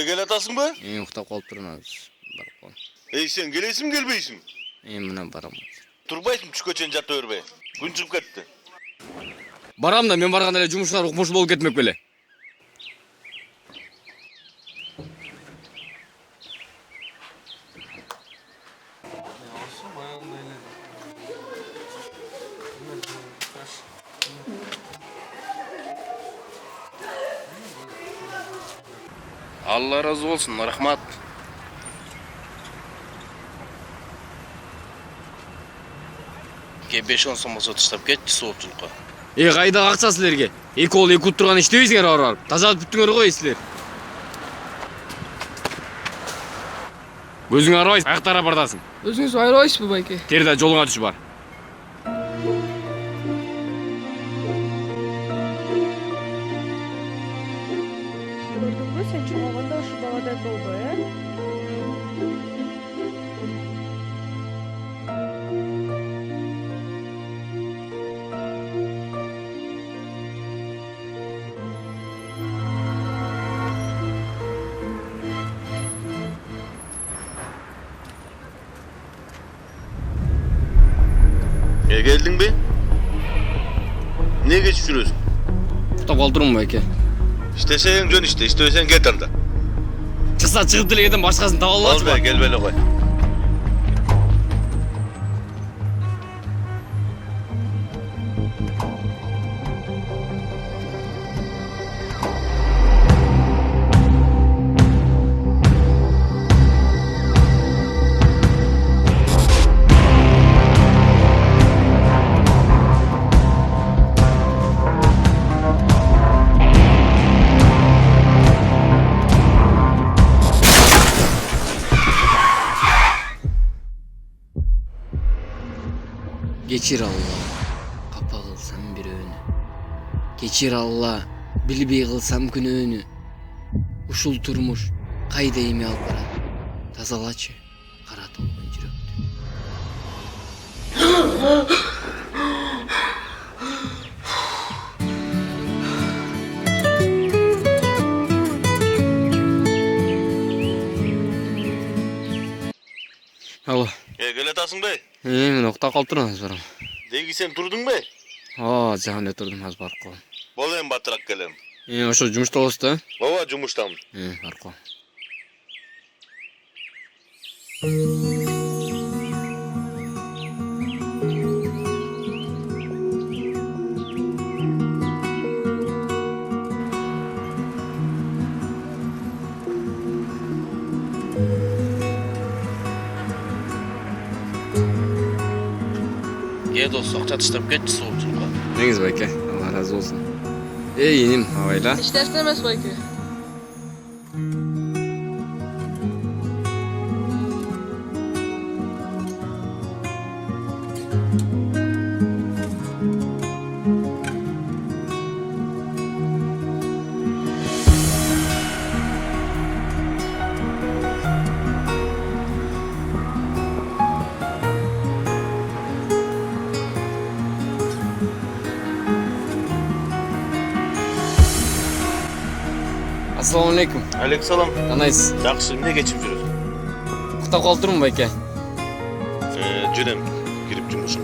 Gel atasın mı? Uktap kalıp turun azыр. Barıp koyun. Sen geleysin mi gelbeysin? Menen baram azır. Turbaysın çüköçen jata örbe. Gün çıkıp ketti. Baram da men barganda эле жумушчулар укмуш болуп кетмек беле. Allah razı olsun, rahmat. Ke 5-10 сом болсо таштап кетчи соопчулукка. Кайда акча силерге? 2 кол 2 кут турган иштебейсиңер барып. Тазалап бүттүңөр го силер. Өзүң арабайсың, аяктара бардасың. Өзүңүз айрабайсызбы байке? Терде жолуңа түш бар. Көрдүңбү, сен чургаганда ушу баладай болду, Geldin mi? Niye geçip sürüyorsun? Уктап калтырмын байке. İstesen jön işte, istiyorsan get anda. Чыкса чыгып деле кетем, башкасын таба Al албачы be, ба? gel böyle koy. Geçir Allah, kapa kılsam bir öğünü. Geçir Allah, bilbey kılsam günöğünü. Uşul turmuş, kaydayım al barat. Tazalaçı, kara dolgun жүрөктү. Alo. Gel atasın be. Men уктап калып турам азыр. Degi sen durdun be. Жаган эле турдум, азыр барып коем. Bolayım batırak gelelim. Ошо жумушта болосуз да? Baba cumuştamın. Барып коем. Ke дос, акча таштап кетчи соопчулукка. Неңиз байке, Allah разы болсун. Иним, абайла. Эч нерсе эмес байке. Assalamu alaikum. Aleykümselam. Kanaysiz. Жақсы, ne geçip жүрüyorsun? Уктап калып турмун байке. Жүрем, girip cumuşum.